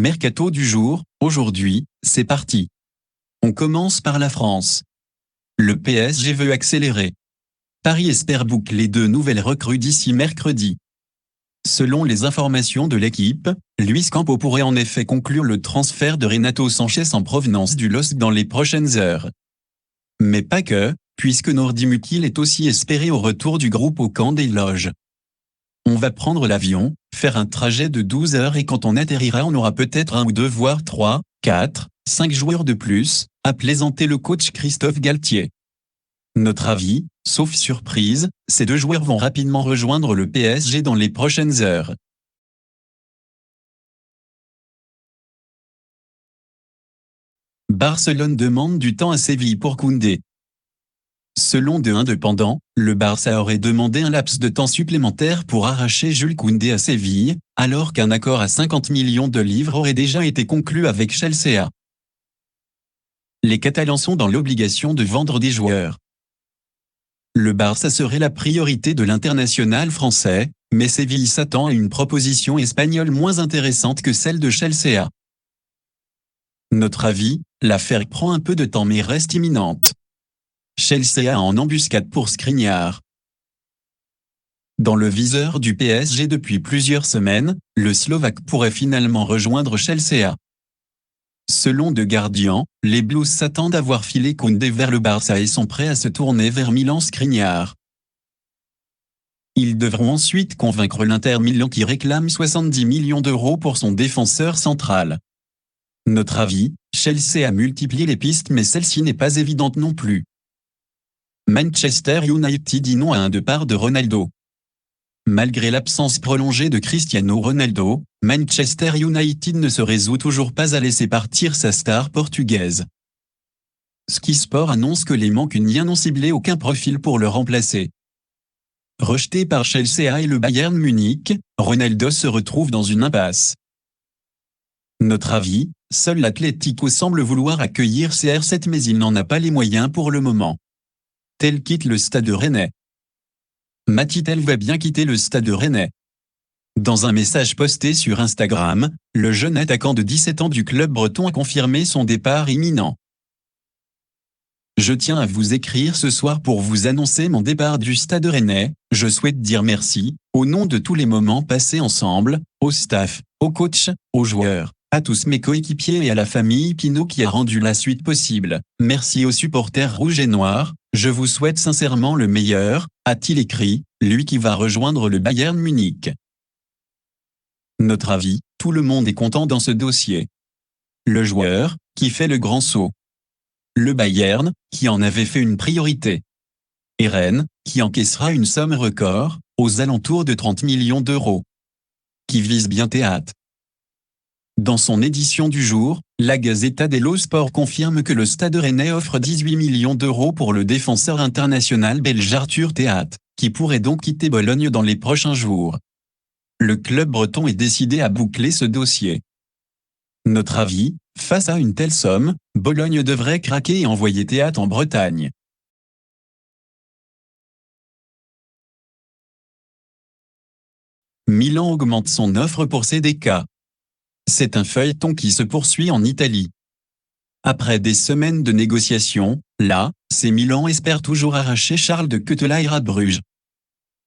Mercato du jour, aujourd'hui, c'est parti. On commence par la France. Le PSG veut accélérer. Paris espère boucler 2 nouvelles recrues d'ici mercredi. Selon les informations de l'équipe, Luis Campo pourrait en effet conclure le transfert de Renato Sanchez en provenance du LOSC dans les prochaines heures. Mais pas que, puisque Nordi Mukil est aussi espéré au retour du groupe au camp des loges. On va prendre l'avion, faire un trajet de 12 heures et quand on atterrira on aura peut-être 1 ou 2 voire 3, 4, 5 joueurs de plus, a plaisanté le coach Christophe Galtier. Notre avis, sauf surprise, ces 2 joueurs vont rapidement rejoindre le PSG dans les prochaines heures. Barcelone demande du temps à Séville pour Koundé. Selon De Indépendant, le Barça aurait demandé un laps de temps supplémentaire pour arracher Jules Koundé à Séville, alors qu'un accord à 50 millions de livres aurait déjà été conclu avec Chelsea. Les Catalans sont dans l'obligation de vendre des joueurs. Le Barça serait la priorité de l'international français, mais Séville s'attend à une proposition espagnole moins intéressante que celle de Chelsea. Notre avis, l'affaire prend un peu de temps mais reste imminente. Chelsea en embuscade pour Skriniar. Dans le viseur du PSG depuis plusieurs semaines, le Slovaque pourrait finalement rejoindre Chelsea. Selon The Guardian, les Blues s'attendent à voir filer Koundé vers le Barça et sont prêts à se tourner vers Milan Skriniar. Ils devront ensuite convaincre l'Inter Milan qui réclame 70 millions d'euros pour son défenseur central. Notre avis, Chelsea a multiplié les pistes mais celle-ci n'est pas évidente non plus. Manchester United dit non à un départ de Ronaldo. Malgré l'absence prolongée de Cristiano Ronaldo, Manchester United ne se résout toujours pas à laisser partir sa star portugaise. Sky Sport annonce que les Mancuniens n'ont ciblé aucun profil pour le remplacer. Rejeté par Chelsea et le Bayern Munich, Ronaldo se retrouve dans une impasse. Notre avis, seul l'Atlético semble vouloir accueillir CR7 mais il n'en a pas les moyens pour le moment. Tel quitte le stade rennais. Matitel va bien quitter le stade rennais. Dans un message posté sur Instagram, le jeune attaquant de 17 ans du club breton a confirmé son départ imminent. Je tiens à vous écrire ce soir pour vous annoncer mon départ du stade rennais. Je souhaite dire merci, au nom de tous les moments passés ensemble, au staff, au coach, aux joueurs, à tous mes coéquipiers et à la famille Pinault qui a rendu la suite possible. Merci aux supporters rouges et noirs, je vous souhaite sincèrement le meilleur, a-t-il écrit, lui qui va rejoindre le Bayern Munich. Notre avis, tout le monde est content dans ce dossier. Le joueur, qui fait le grand saut. Le Bayern, qui en avait fait une priorité. Et Rennes, qui encaissera une somme record, aux alentours de 30 millions d'euros. Qui vise bien Théâtre. Dans son édition du jour, la Gazzetta dello Sport confirme que le Stade rennais offre 18 millions d'euros pour le défenseur international belge Arthur Théâtre, qui pourrait donc quitter Bologne dans les prochains jours. Le club breton est décidé à boucler ce dossier. Notre avis, face à une telle somme, Bologne devrait craquer et envoyer Théâtre en Bretagne. Milan augmente son offre pour CDK. C'est un feuilleton qui se poursuit en Italie. Après des semaines de négociations, l'AC Milan espère toujours arracher Charles de Ketelaere à Bruges.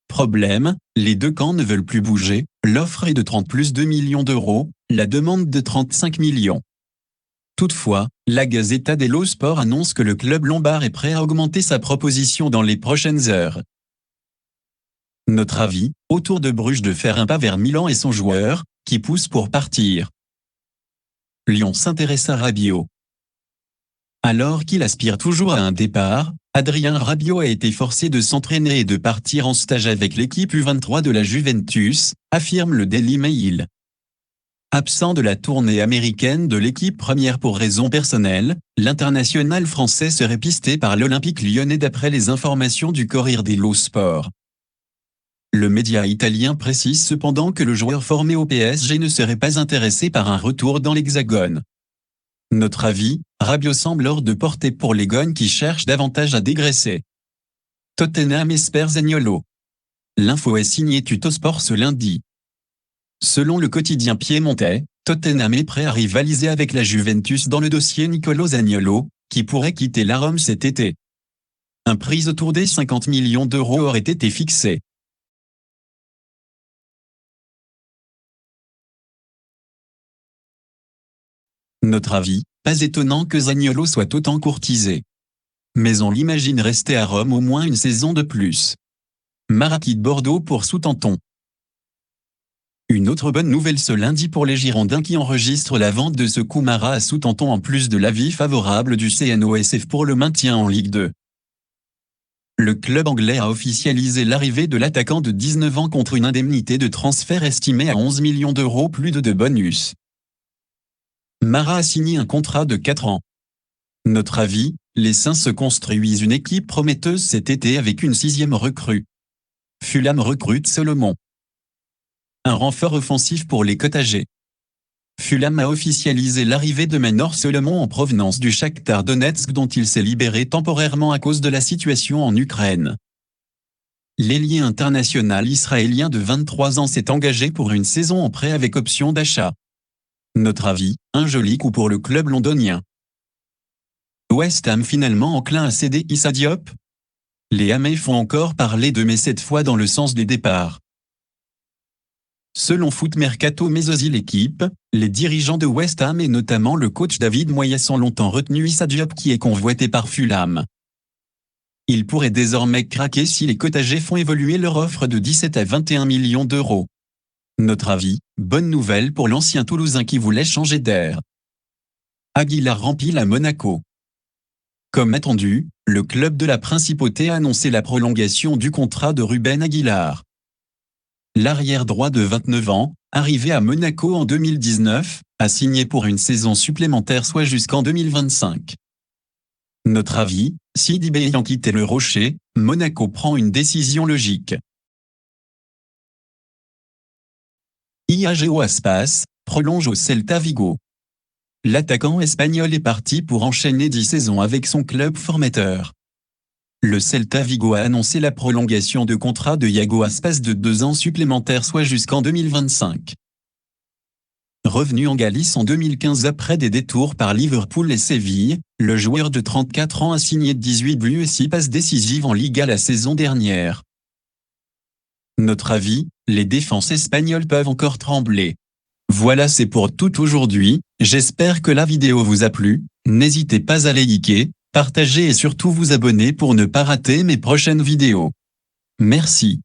Problème, les deux camps ne veulent plus bouger, l'offre est de 30 plus 2 millions d'euros, la demande de 35 millions. Toutefois, la Gazzetta dello Sport annonce que le club lombard est prêt à augmenter sa proposition dans les prochaines heures. Notre avis, autour de Bruges de faire un pas vers Milan et son joueur, qui pousse pour partir. Lyon s'intéresse à Rabiot. Alors qu'il aspire toujours à un départ, Adrien Rabiot a été forcé de s'entraîner et de partir en stage avec l'équipe U23 de la Juventus, affirme le Daily Mail. Absent de la tournée américaine de l'équipe première pour raisons personnelles, l'international français serait pisté par l'Olympique lyonnais d'après les informations du Corriere dello Sport. Le média italien précise cependant que le joueur formé au PSG ne serait pas intéressé par un retour dans l'Hexagone. Notre avis, Rabiot semble hors de portée pour les Gognes qui cherchent davantage à dégraisser. Tottenham espère Zaniolo. L'info est signée Tuttosport ce lundi. Selon le quotidien piémontais, Tottenham est prêt à rivaliser avec la Juventus dans le dossier Nicolo Zaniolo, qui pourrait quitter la Rome cet été. Un prix autour des 50 millions d'euros aurait été fixé. Notre avis, pas étonnant que Zaniolo soit autant courtisé. Mais on l'imagine rester à Rome au moins une saison de plus. Mara quitte Bordeaux pour Southampton. Une autre bonne nouvelle ce lundi pour les Girondins qui enregistrent la vente de Seckou Mara à Southampton en plus de l'avis favorable du CNOSF pour le maintien en Ligue 2. Le club anglais a officialisé l'arrivée de l'attaquant de 19 ans contre une indemnité de transfert estimée à 11 millions d'euros plus de bonus. Mara a signé un contrat de 4 ans. Notre avis, les Saints se construisent une équipe prometteuse cet été avec une 6e recrue. Fulham recrute Solomon. Un renfort offensif pour les Cottagers. Fulham a officialisé l'arrivée de Manor Solomon en provenance du Shakhtar Donetsk dont il s'est libéré temporairement à cause de la situation en Ukraine. L'ailier international israélien de 23 ans s'est engagé pour une saison en prêt avec option d'achat. Notre avis, un joli coup pour le club londonien. West Ham finalement enclin à céder Issa Diop? Les Hamais font encore parler d'eux mais cette fois dans le sens des départs. Selon Foot Mercato mais aussi l'équipe, les dirigeants de West Ham et notamment le coach David Moyes ont longtemps retenu Issa Diop qui est convoité par Fulham. Il pourrait désormais craquer si les Cottagers font évoluer leur offre de 17 à 21 millions d'euros. Notre avis, bonne nouvelle pour l'ancien Toulousain qui voulait changer d'air. Aguilar rempile à Monaco. Comme attendu, le club de la Principauté a annoncé la prolongation du contrat de Ruben Aguilar. L'arrière droit de 29 ans, arrivé à Monaco en 2019, a signé pour une saison supplémentaire soit jusqu'en 2025. Notre avis, Sidibé ayant quitté le Rocher, Monaco prend une décision logique. Iago Aspas prolonge au Celta Vigo. L'attaquant espagnol est parti pour enchaîner 10 saisons avec son club formateur. Le Celta Vigo a annoncé la prolongation de contrat de Iago Aspas de 2 ans supplémentaires soit jusqu'en 2025. Revenu en Galice en 2015 après des détours par Liverpool et Séville, le joueur de 34 ans a signé 18 buts et 6 passes décisives en Liga la saison dernière. Notre avis, les défenses espagnoles peuvent encore trembler. Voilà c'est pour tout aujourd'hui, j'espère que la vidéo vous a plu, n'hésitez pas à liker, partager et surtout vous abonner pour ne pas rater mes prochaines vidéos. Merci.